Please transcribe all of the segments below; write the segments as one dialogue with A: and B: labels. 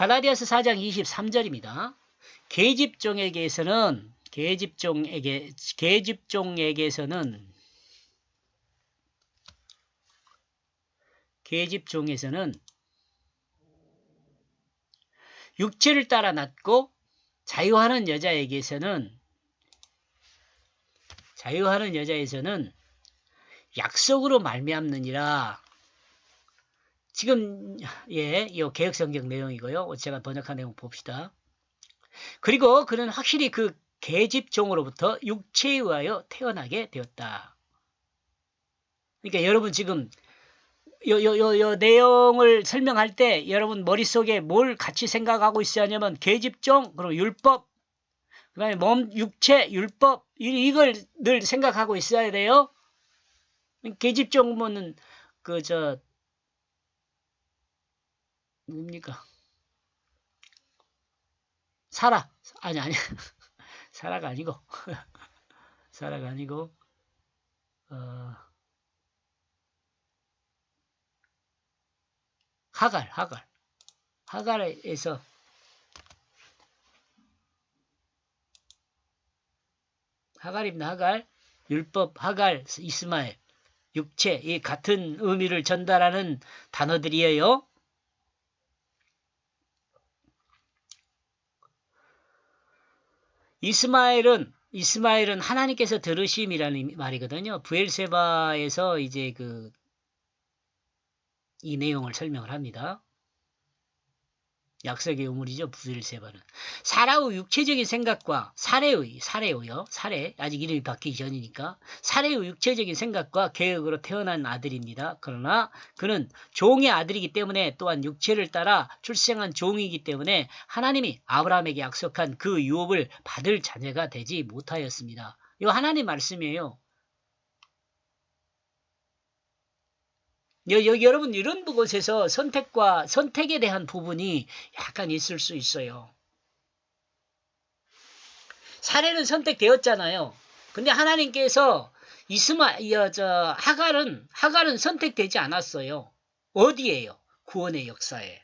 A: 갈라디아서 4장 23절입니다. 계집종에게서는 육체를 따라 낳고 자유하는 여자에게서는 약속으로 말미암느니라. 지금 이 개역성경 내용이고요. 제가 번역한 내용 봅시다. 그리고 그는 확실히 그 계집종으로부터 육체에 의하여 태어나게 되었다. 그러니까 여러분 지금 요 내용을 설명할 때 여러분 머릿속에 뭘 같이 생각하고 있어야 하냐면 계집종, 그리고 율법, 그 다음에 육체, 율법, 이걸 늘 생각하고 있어야 돼요. 계집종은 뭡니까? 아니 사라가 아니고 하갈에서 하갈입니다. 하갈, 율법, 하갈, 이스마엘, 육체, 이 같은 의미를 전달하는 단어들이에요. 이스마엘은 하나님께서 들으심이라는 말이거든요. 브엘세바에서 이제 이 내용을 설명을 합니다. 약속의 우물이죠. 브엘세바는. 사라의 육체적인 생각과 사례요. 아직 이름이 바뀌기 전이니까. 사례의 육체적인 생각과 계획으로 태어난 아들입니다. 그러나 그는 종의 아들이기 때문에 또한 육체를 따라 출생한 종이기 때문에 하나님이 아브라함에게 약속한 그 유업을 받을 자녀가 되지 못하였습니다. 이거 하나님 말씀이에요. 여러분 이런 곳에서 선택에 대한 부분이 약간 있을 수 있어요. 사례는 선택되었잖아요. 근데 하나님께서 하갈은 선택되지 않았어요. 어디에요? 구원의 역사에.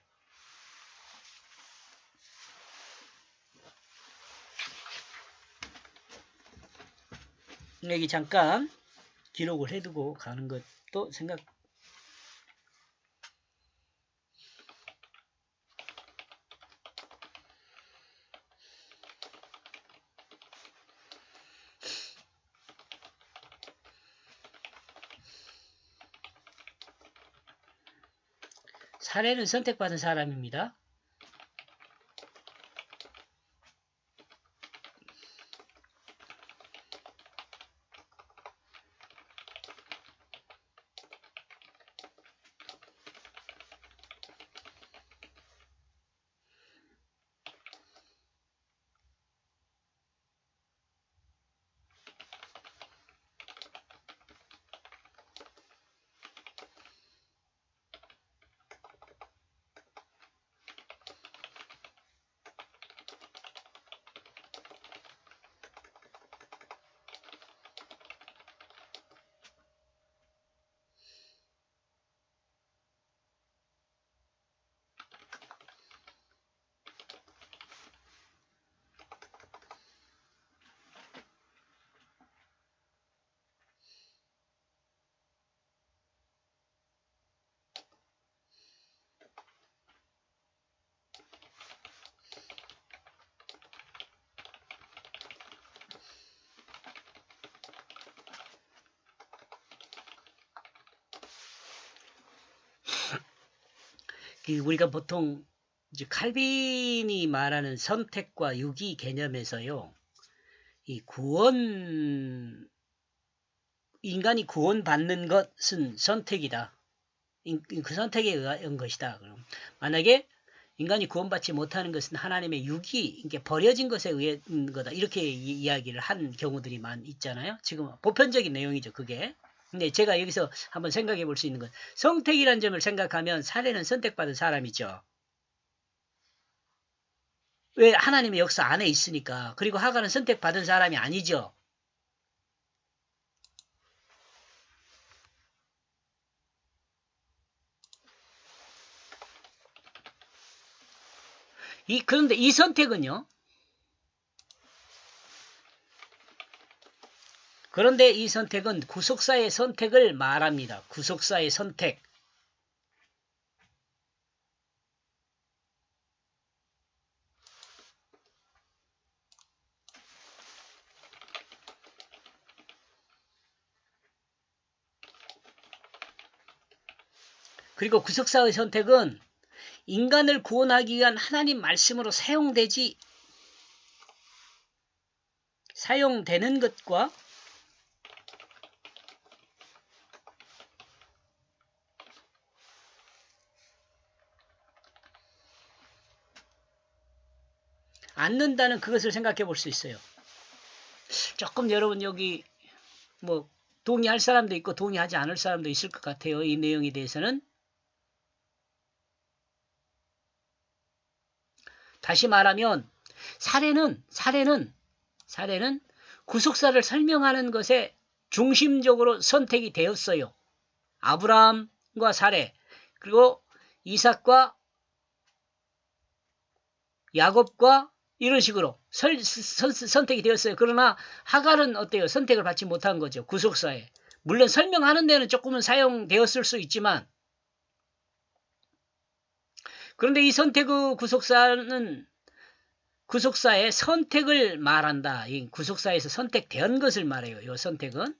A: 여기 잠깐 기록을 해두고 가는 것도 생각. 사례는 선택받은 사람입니다. 우리가 보통 이제 칼빈이 말하는 선택과 유기 개념에서요, 이 인간이 구원받는 것은 선택이다. 그 선택에 의한 것이다. 그럼 만약에 인간이 구원받지 못하는 것은 하나님의 이게 버려진 것에 의한 거다. 이렇게 이야기를 한 경우들이 있잖아요. 지금 보편적인 내용이죠, 그게. 근데 제가 여기서 한번 생각해 볼 수 있는 건 선택이라는 점을 생각하면 사례는 선택받은 사람이죠. 왜? 하나님의 역사 안에 있으니까. 그리고 하갈은 선택받은 사람이 아니죠. 그런데 이 선택은요. 그런데 이 선택은 구속사의 선택을 말합니다. 구속사의 선택. 그리고 구속사의 선택은 인간을 구원하기 위한 하나님 말씀으로 사용되는 것과 않는다는 그것을 생각해 볼 수 있어요. 조금 여러분 여기 뭐 동의할 사람도 있고 동의하지 않을 사람도 있을 것 같아요. 이 내용에 대해서는. 다시 말하면 사례는 구속사를 설명하는 것에 중심적으로 선택이 되었어요. 아브라함과 사례, 그리고 이삭과 야곱과 이런 식으로 선택이 되었어요. 그러나 하갈은 어때요? 선택을 받지 못한 거죠. 구속사에. 물론 설명하는 데는 조금은 사용되었을 수 있지만, 그런데 이 선택의 구속사의 선택을 말한다. 이 구속사에서 선택된 것을 말해요. 이 선택은.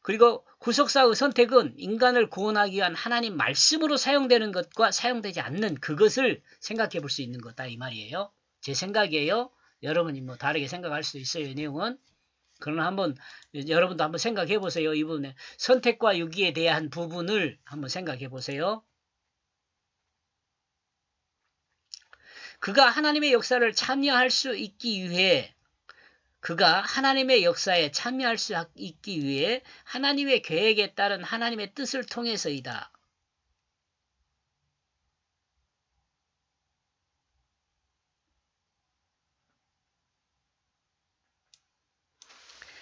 A: 그리고 구속사의 선택은 인간을 구원하기 위한 하나님 말씀으로 사용되는 것과 사용되지 않는 그것을 생각해 볼 수 있는 거다 이 말이에요. 제 생각이에요. 여러분이 뭐 다르게 생각할 수 있어요. 이 내용은. 그러나 여러분도 한번 생각해 보세요. 이 부분에 선택과 유기에 대한 부분을 한번 생각해 보세요. 그가 하나님의 역사에 참여할 수 있기 위해 하나님의 계획에 따른 하나님의 뜻을 통해서이다.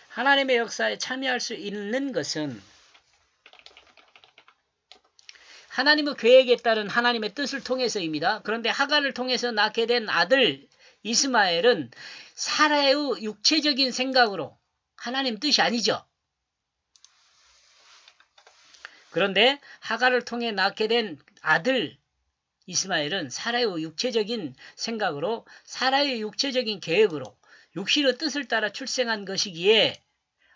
A: 하나님의 역사에 참여할 수 있는 것은 하나님의 계획에 따른 하나님의 뜻을 통해서입니다. 그런데 하갈을 통해서 낳게 된 아들 이스마엘은 사라의 육체적인 생각으로, 하나님 뜻이 아니죠. 그런데 하갈을 통해 낳게 된 아들 이스마엘은 사라의 육체적인 생각으로, 사라의 육체적인 계획으로, 육신의 뜻을 따라 출생한 것이기에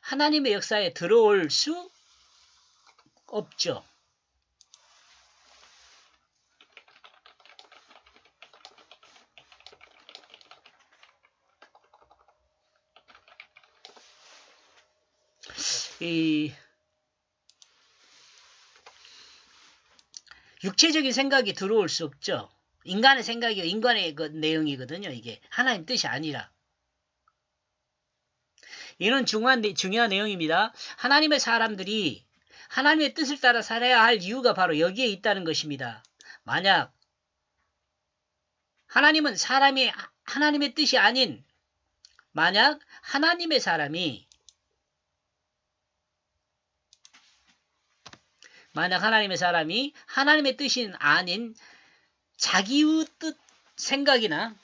A: 하나님의 역사에 들어올 수 없죠. 이 육체적인 생각이 들어올 수 없죠. 인간의 생각이 인간의 그 내용이거든요. 이게 하나님 뜻이 아니라. 이는 중요한 내용입니다. 하나님의 사람들이 하나님의 뜻을 따라 살아야 할 이유가 바로 여기에 있다는 것입니다. 만약 하나님은 하나님의 뜻이 아닌, 만약 하나님의 사람이 하나님의 뜻이 아닌 자기의 생각이나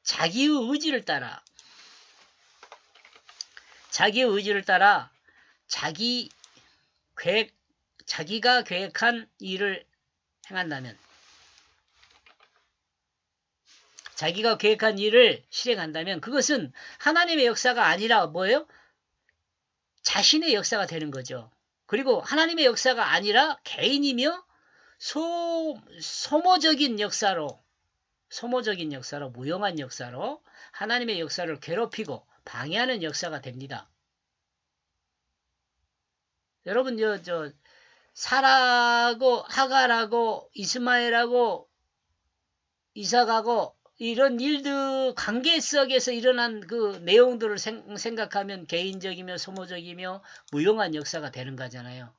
A: 자기의 의지를 따라 자기가 계획한 일을 행한다면, 자기가 계획한 일을 실행한다면 그것은 하나님의 역사가 아니라 뭐예요? 자신의 역사가 되는 거죠. 그리고 하나님의 역사가 아니라 개인이며 소모적인 역사로, 무용한 역사로 하나님의 역사를 괴롭히고 방해하는 역사가 됩니다. 여러분, 사라하고 하갈하고 이스마엘하고 이삭하고 이런 일들 관계 속에서 일어난 그 내용들을 생각하면 개인적이며 소모적이며 무용한 역사가 되는 거잖아요.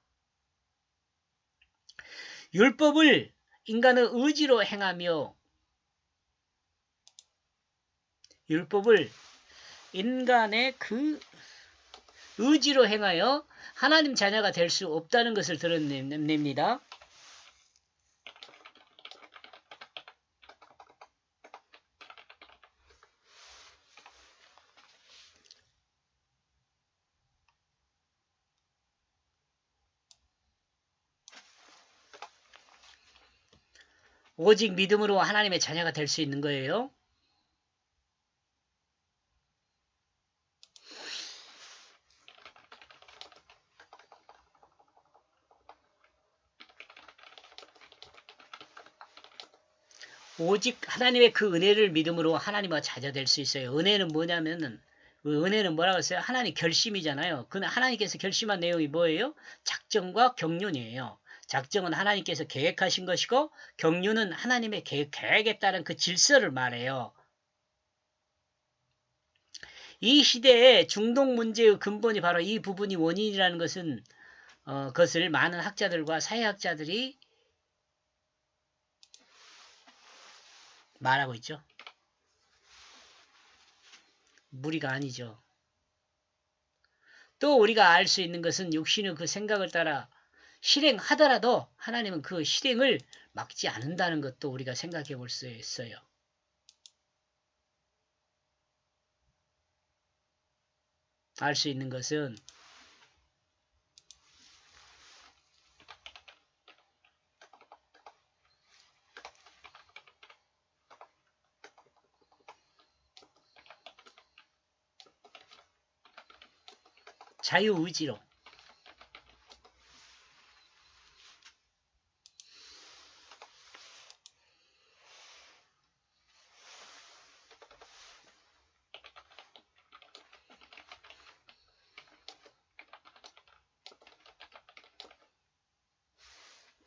A: 율법을 인간의 의지로 행하며, 율법을 인간의 그 의지로 행하여 하나님 자녀가 될 수 없다는 것을 드러냅니다. 오직 믿음으로 하나님의 자녀가 될 수 있는 거예요. 오직 하나님의 그 은혜를 믿음으로 하나님과 자녀 될 수 있어요. 은혜는 뭐냐면은 그 은혜는 뭐라고 했어요? 하나님 결심이잖아요. 그 하나님께서 결심한 내용이 뭐예요? 작정과 경륜이에요. 작정은 하나님께서 계획하신 것이고 경륜은 하나님의 계획에 따른 그 질서를 말해요. 이 시대의 중동 문제의 근본이 바로 이 부분이 원인이라는 것은 그것을 많은 학자들과 사회학자들이 말하고 있죠. 무리가 아니죠. 또 우리가 알 수 있는 것은 육신의 그 생각을 따라 실행하더라도 하나님은 그 실행을 막지 않는다는 것도 우리가 생각해 볼 수 있어요. 알 수 있는 것은 자유의지로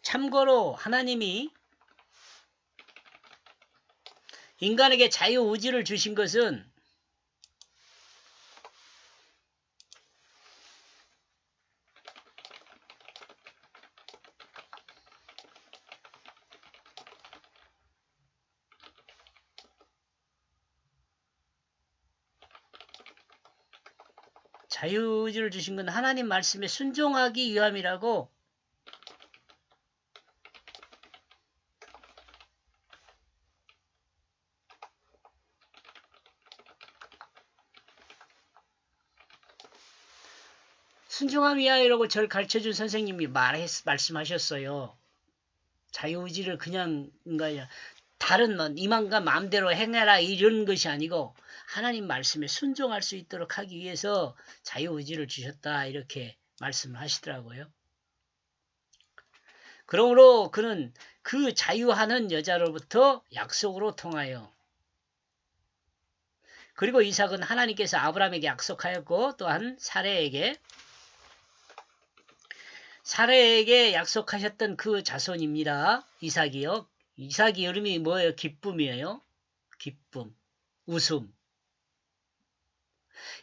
A: 참고로 하나님이 인간에게 자유의지를 주신 것은 자유의지를 주신 건 하나님 말씀에 순종하기 위함이라고. 순종하기 위하여라고 저를 가르쳐준 선생님이 말씀하셨어요. 자유의지를 그냥 다른 이만과 마음대로 행해라 이런 것이 아니고 하나님 말씀에 순종할 수 있도록 하기 위해서 자유의지를 주셨다 이렇게 말씀을 하시더라고요. 그러므로 그는 그 자유하는 여자로부터 약속으로 통하여 그리고 이삭은 하나님께서 아브라함에게 약속하였고 또한 사레에게 약속하셨던 그 자손입니다. 이삭이요. 이삭이 이름이 뭐예요? 기쁨이에요. 기쁨, 웃음.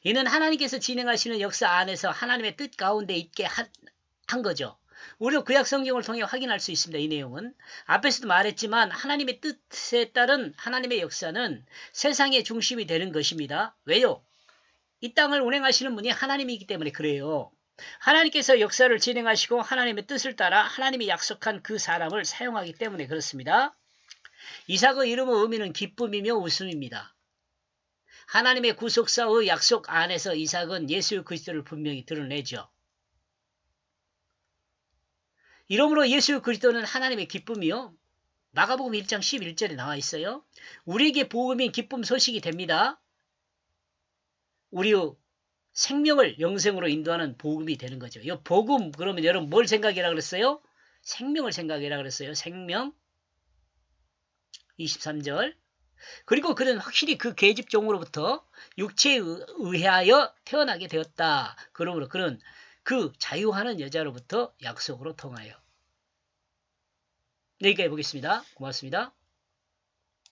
A: 이는 하나님께서 진행하시는 역사 안에서 하나님의 뜻 가운데 있게 한 거죠. 우리가 구약 성경을 통해 확인할 수 있습니다. 이 내용은 앞에서도 말했지만 하나님의 뜻에 따른 하나님의 역사는 세상의 중심이 되는 것입니다. 왜요? 이 땅을 운행하시는 분이 하나님이기 때문에 그래요. 하나님께서 역사를 진행하시고 하나님의 뜻을 따라 하나님이 약속한 그 사람을 사용하기 때문에 그렇습니다. 이삭의 이름의 의미는 기쁨이며 웃음입니다. 하나님의 구속사의 약속 안에서 이삭은 예수 그리스도를 분명히 드러내죠. 이러므로 예수 그리스도는 하나님의 기쁨이요. 마가복음 1장 11절에 나와 있어요. 우리에게 복음인 기쁨 소식이 됩니다. 우리의 생명을 영생으로 인도하는 복음이 되는 거죠. 이 복음 그러면 여러분 뭘 생각이라 그랬어요? 생명을 생각이라 그랬어요. 생명 23절. 그리고 그는 확실히 그 계집종으로부터 육체에 의하여 태어나게 되었다. 그러므로 그는 그 자유하는 여자로부터 약속으로 통하여. 여기까지 보겠습니다. 고맙습니다.